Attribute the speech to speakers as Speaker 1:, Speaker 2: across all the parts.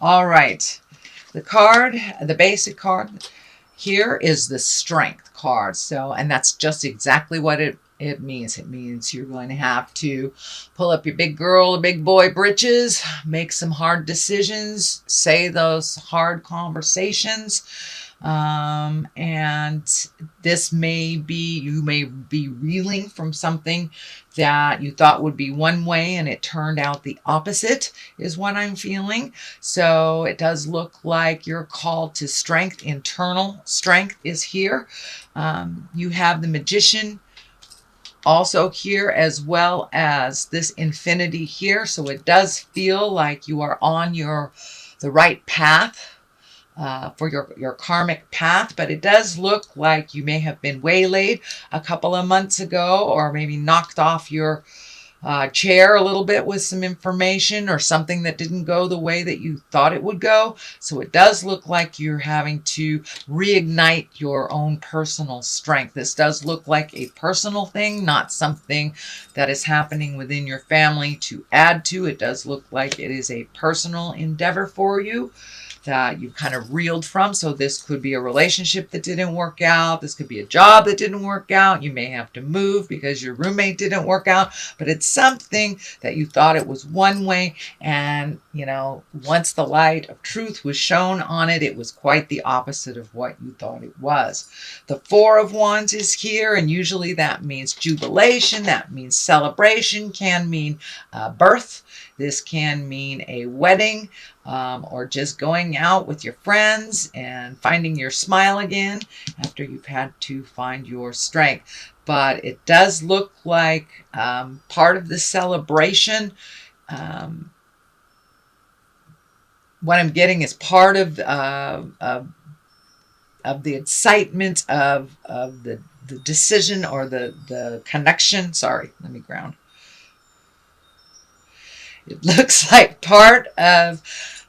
Speaker 1: All right. The card, the basic card here is the strength card. So, and that's just exactly what it means. It means you're going to have to pull up your big girl or big boy britches, make some hard decisions, say those hard conversations. And this may be, you may be reeling from something that you thought would be one way and it turned out the opposite, is what I'm feeling. So it does look like you're called to strength. Internal strength is here. You have the Magician also here, as well as this infinity here. So it does feel like you are on the right path for your karmic path, but it does look like you may have been waylaid a couple of months ago, or maybe knocked off your chair a little bit with some information or something that didn't go the way that you thought it would go. So it does look like you're having to reignite your own personal strength. This does look like a personal thing, not something that is happening within your family to add to. It does look like it is a personal endeavor for you that you kind of reeled from. So this could be a relationship that didn't work out. This could be a job that didn't work out. You may have to move because your roommate didn't work out, but it's something that you thought it was one way. And, you know, once the light of truth was shown on it, it was quite the opposite of what you thought it was. The Four of Wands is here, and usually that means jubilation. That means celebration, can mean birth. This can mean a wedding, or just going out with your friends and finding your smile again after you've had to find your strength. But it does look like part of the celebration, what I'm getting is part of the excitement of the decision or the connection. Sorry, let me ground. It looks like part of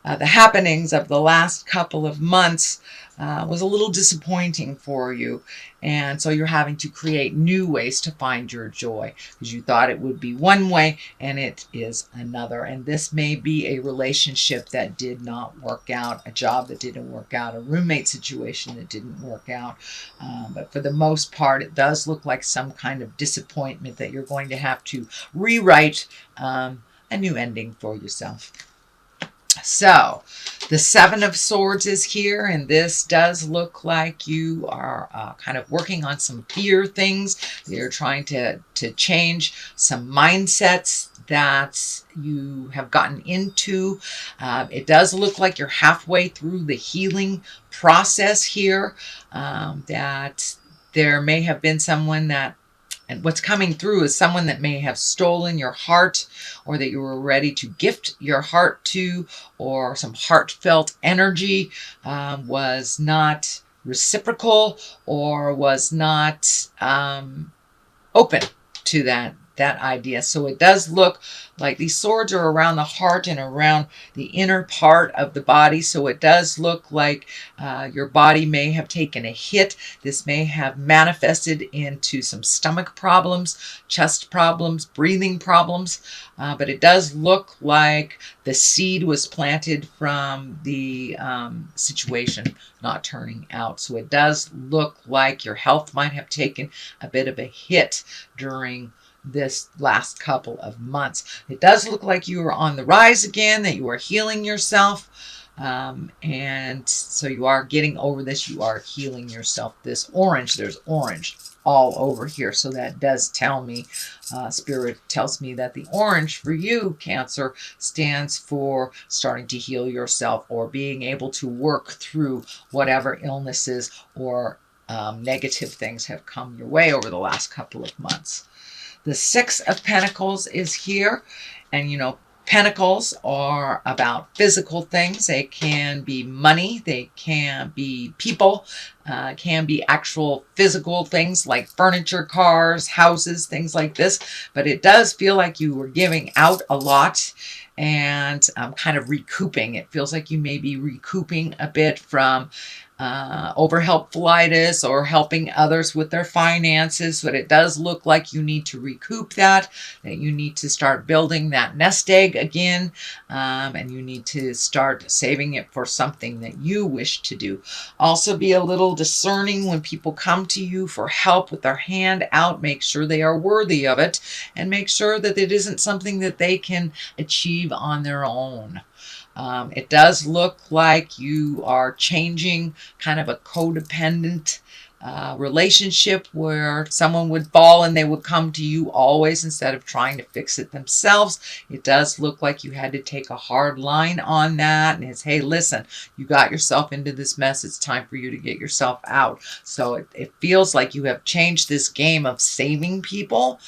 Speaker 1: the happenings of the last couple of months was a little disappointing for you. And so you're having to create new ways to find your joy, because you thought it would be one way and it is another. And this may be a relationship that did not work out, a job that didn't work out, a roommate situation that didn't work out. But for the most part, it does look like some kind of disappointment that you're going to have to rewrite a new ending for yourself. So the Seven of Swords is here, and this does look like you are kind of working on some fear things. You're trying to change some mindsets that you have gotten into. It does look like you're halfway through the healing process here, that there may have been someone that, and what's coming through is someone that may have stolen your heart, or that you were ready to gift your heart to, or some heartfelt energy was not reciprocal, or was not open to that idea. So it does look like these swords are around the heart and around the inner part of the body. So it does look like your body may have taken a hit. This may have manifested into some stomach problems, chest problems, breathing problems. But it does look like the seed was planted from the situation not turning out. So it does look like your health might have taken a bit of a hit during this last couple of months. It does look like you are on the rise again, that you are healing yourself. And so you are getting over this. You are healing yourself. This orange, there's orange all over here. So that does tell me, Spirit tells me that the orange for you, Cancer, stands for starting to heal yourself, or being able to work through whatever illnesses or negative things have come your way over the last couple of months. The Six of Pentacles is here, and you know, pentacles are about physical things. They can be money, they can be people, can be actual physical things like furniture, cars, houses, things like this. But it does feel like you were giving out a lot and kind of recouping. It feels like you may be recouping a bit from overhelpfulitis or helping others with their finances, but it does look like you need to recoup that you need to start building that nest egg again, and you need to start saving it for something that you wish to do. Also, be a little discerning when people come to you for help with their hand out. Make sure they are worthy of it, and make sure that it isn't something that they can achieve on their own. It does look like you are changing kind of a codependent relationship where someone would fall and they would come to you always instead of trying to fix it themselves. It does look like you had to take a hard line on that, and it's, hey, listen, you got yourself into this mess. It's time for you to get yourself out. So it feels like you have changed this game of saving people,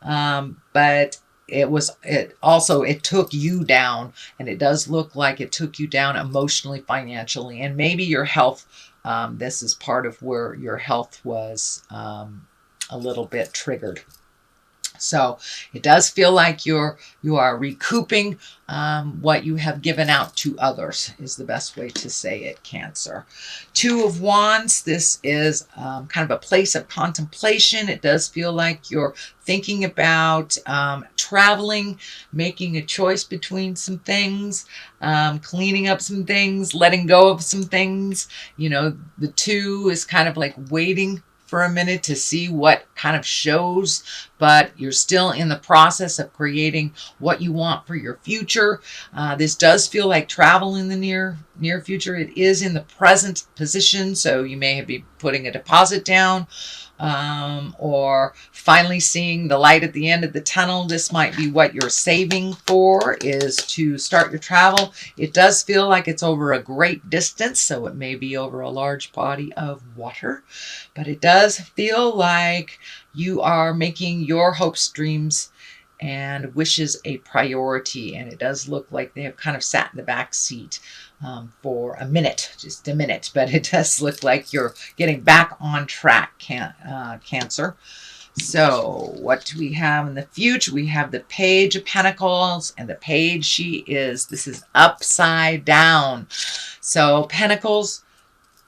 Speaker 1: but it took you down, and it does look like it took you down emotionally, financially, and maybe your health. This is part of where your health was a little bit triggered. So it does feel like you are recouping what you have given out to others, is the best way to say it, Cancer. Two of Wands, this is kind of a place of contemplation. It does feel like you're thinking about traveling, making a choice between some things, cleaning up some things, letting go of some things. You know, the two is kind of like waiting for a minute to see what kind of shows, but you're still in the process of creating what you want for your future. This does feel like travel in the near future. It is in the present position, so you may be putting a deposit down, or finally seeing the light at the end of the tunnel. This might be what you're saving for, is to start your travel. It does feel like it's over a great distance, so it may be over a large body of water, but it does feel like you are making your hopes, dreams, and wishes a priority, and it does look like they have kind of sat in the back seat for a minute, just a minute, but it does look like you're getting back on track, Cancer. So what do we have in the future? We have the Page of Pentacles, and the Page, this is upside down. So Pentacles,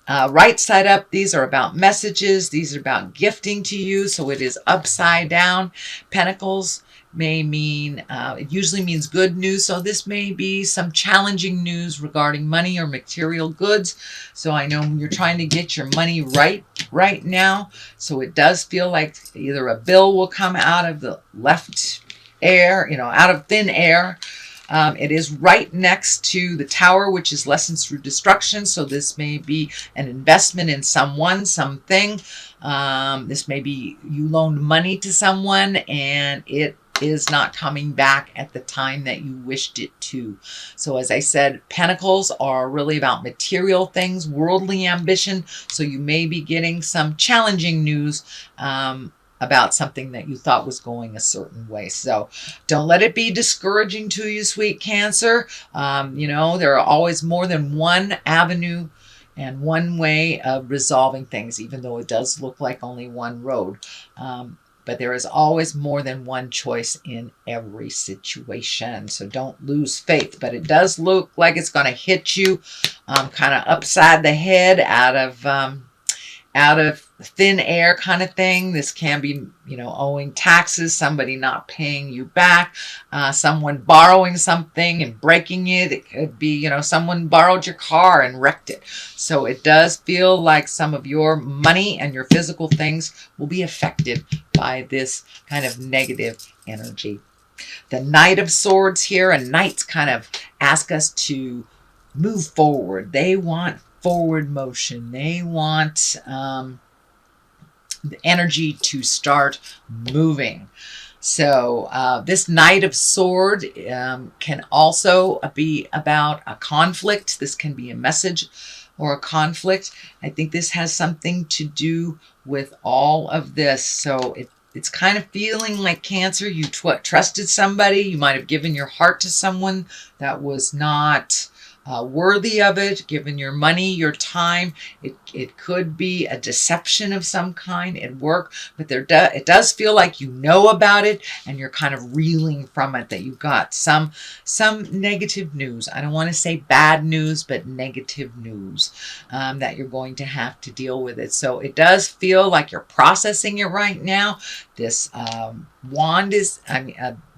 Speaker 1: right side up, these are about messages. These are about gifting to you. So it is upside down. Pentacles may mean, it usually means good news. So this may be some challenging news regarding money or material goods. So I know you're trying to get your money right now. So it does feel like either a bill will come out of the left air, out of thin air. It is right next to the Tower, which is lessons through destruction. So this may be an investment in someone, something. This may be you loaned money to someone and it is not coming back at the time that you wished it to. So as I said, Pentacles are really about material things, worldly ambition. So you may be getting some challenging news about something that you thought was going a certain way. So don't let it be discouraging to you, sweet Cancer. There are always more than one avenue and one way of resolving things, even though it does look like only one road. But there is always more than one choice in every situation. So don't lose faith. But it does look like it's going to hit you kind of upside the head, out of thin air kind of thing. This can be, owing taxes, somebody not paying you back, someone borrowing something and breaking it. It could be, someone borrowed your car and wrecked it. So it does feel like some of your money and your physical things will be affected by this kind of negative energy. The Knight of Swords here, and knights kind of ask us to move forward. They want forward motion. They want the energy to start moving. So this Knight of Swords can also be about a conflict. This can be a message or a conflict. I think this has something to do with all of this. So it's kind of feeling like, Cancer, you trusted somebody. You might have given your heart to someone that was not worthy of it, given your money, your time. It could be a deception of some kind at work, but it does feel like you know about it and you're kind of reeling from it, that you've got some negative news. I don't want to say bad news, but negative news, that you're going to have to deal with it. So it does feel like you're processing it right now. This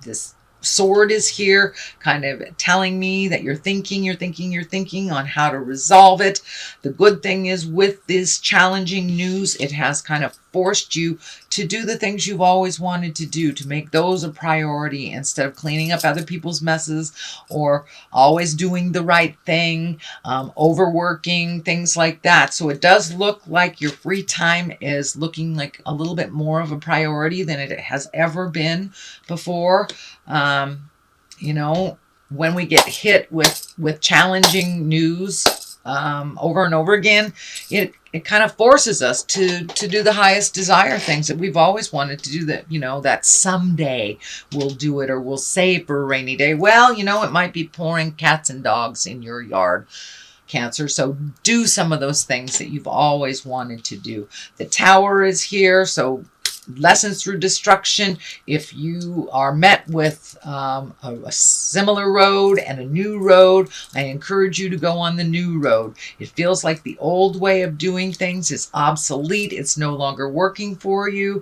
Speaker 1: this sword is here, kind of telling me that you're thinking on how to resolve it. The good thing is, with this challenging news, it has kind of forced you to do the things you've always wanted to do, to make those a priority instead of cleaning up other people's messes or always doing the right thing, overworking, things like that. So it does look like your free time is looking like a little bit more of a priority than it has ever been before. You know, when we get hit with challenging news over and over again, it kind of forces us to do the highest desire things that we've always wanted to do, that, you know, that someday we'll do it, or we'll save for a rainy day. Well, you know, it might be pouring cats and dogs in your yard, Cancer. So do some of those things that you've always wanted to do. The Tower is here, so lessons through destruction. If you are met with a similar road and a new road, I encourage you to go on the new road. It feels like the old way of doing things is obsolete. It's no longer working for you.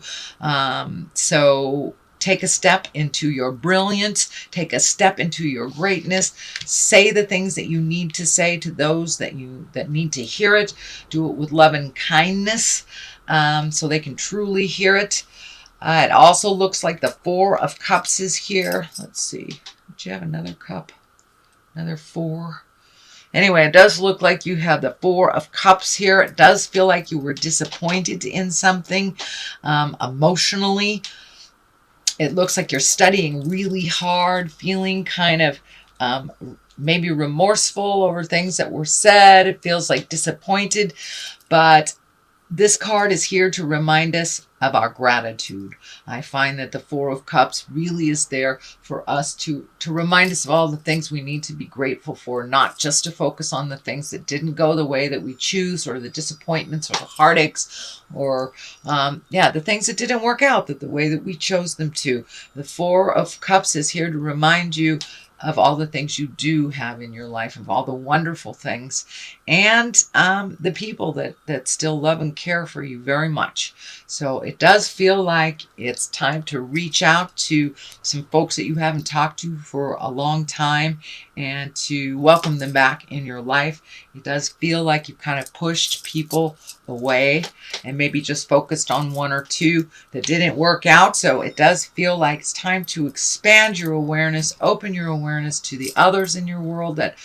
Speaker 1: So take a step into your brilliance. Take a step into your greatness. Say the things that you need to say to those that need to hear it. Do it with love and kindness, so they can truly hear it. It also looks like the Four of Cups is here. Let's see. Do you have another cup? Another four? Anyway, it does look like you have the Four of Cups here. It does feel like you were disappointed in something emotionally. It looks like you're studying really hard, feeling kind of maybe remorseful over things that were said. It feels like disappointed, but this card is here to remind us of our gratitude. I find that the Four of Cups really is there for us to remind us of all the things we need to be grateful for, not just to focus on the things that didn't go the way that we choose, or the disappointments or the heartaches, or the things that didn't work out the way that we chose them to. The Four of Cups is here to remind you of all the things you do have in your life, of all the wonderful things, and the people that still love and care for you very much. So it does feel like it's time to reach out to some folks that you haven't talked to for a long time and to welcome them back in your life. It does feel like you've kind of pushed people away and maybe just focused on one or two that didn't work out. So it does feel like it's time to expand your awareness, open your awareness to the others in your world that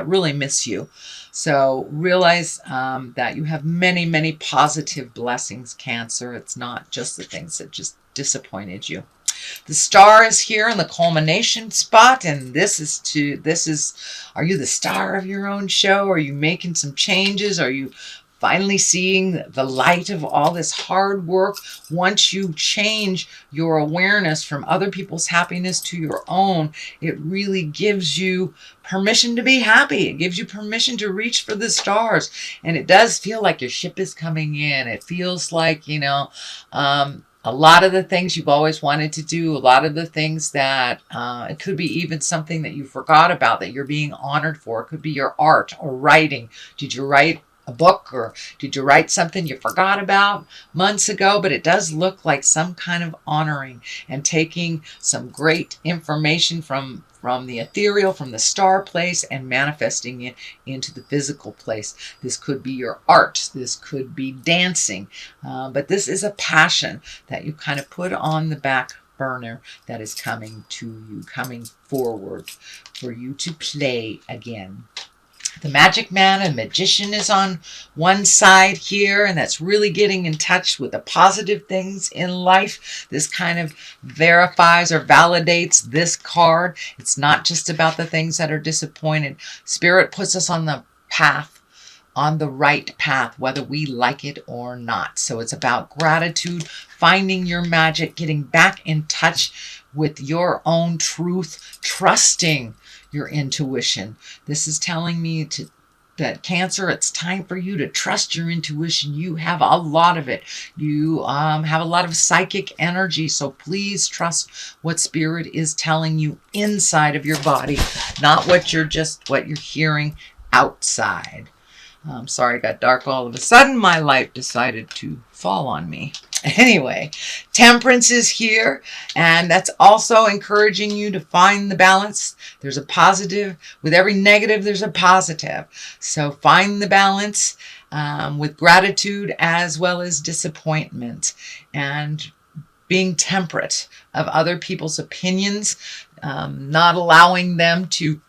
Speaker 1: really miss you. So realize that you have many, many positive blessings, Cancer. It's not just the things that just disappointed you. The Star is here in the culmination spot, and are you the star of your own show? Are you making some changes? Are you finally seeing the light of all this hard work? Once you change your awareness from other people's happiness to your own, it really gives you permission to be happy. It gives you permission to reach for the stars. And it does feel like your ship is coming in. It feels like, a lot of the things you've always wanted to do, a lot of the things that it could be even something that you forgot about that you're being honored for. It could be your art or writing. Did you write a book, or did you write something you forgot about months ago? But it does look like some kind of honoring and taking some great information from the ethereal, from the star place, and manifesting it into the physical place. This could be your art. This could be dancing. But this is a passion that you kind of put on the back burner that is coming to you, coming forward for you to play again. The Magic Man and Magician is on one side here, and that's really getting in touch with the positive things in life. This kind of verifies or validates this card. It's not just about the things that are disappointed. Spirit puts us on the path, on the right path, whether we like it or not. So it's about gratitude, finding your magic, getting back in touch with your own truth, trusting your intuition. This is telling me that Cancer, it's time for you to trust your intuition. You have a lot of it. You have a lot of psychic energy, so please trust what Spirit is telling you inside of your body, not what you're hearing outside. I'm sorry, it got dark all of a sudden. My light decided to fall on me. Anyway, Temperance is here, and that's also encouraging you to find the balance. There's a positive. With every negative, there's a positive. So find the balance with gratitude as well as disappointment, and being temperate of other people's opinions, not allowing them to,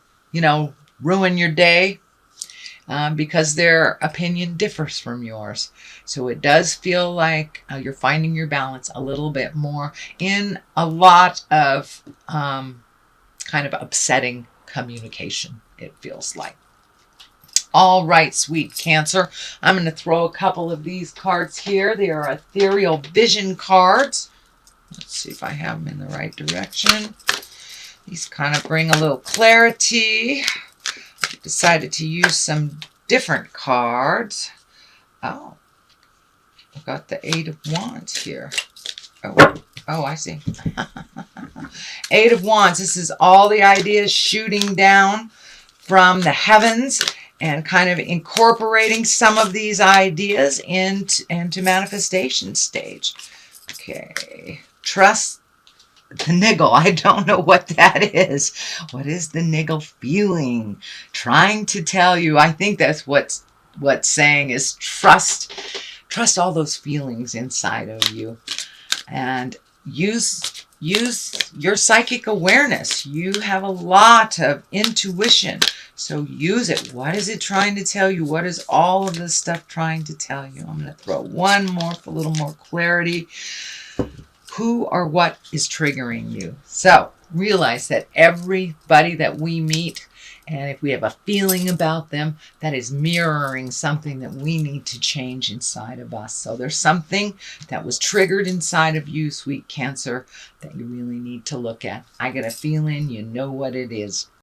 Speaker 1: ruin your day. Because their opinion differs from yours. So it does feel like you're finding your balance a little bit more in a lot of kind of upsetting communication, it feels like. All right, sweet Cancer. I'm going to throw a couple of these cards here. They are ethereal vision cards. Let's see if I have them in the right direction. These kind of bring a little clarity. Decided to use some different cards. Oh, I've got the Eight of Wands here. Oh, I see. Eight of Wands. This is all the ideas shooting down from the heavens and kind of incorporating some of these ideas into manifestation stage. Okay. Trust the niggle. I don't know what that is. What is the niggle feeling? Trying to tell you. I think that's what's saying is trust all those feelings inside of you, and use your psychic awareness. You have a lot of intuition, so use it. What is it trying to tell you? What is all of this stuff trying to tell you? I'm going to throw one more for a little more clarity. Who or what is triggering you? So realize that everybody that we meet, and if we have a feeling about them, that is mirroring something that we need to change inside of us. So there's something that was triggered inside of you, sweet Cancer, that you really need to look at. I get a feeling you know what it is.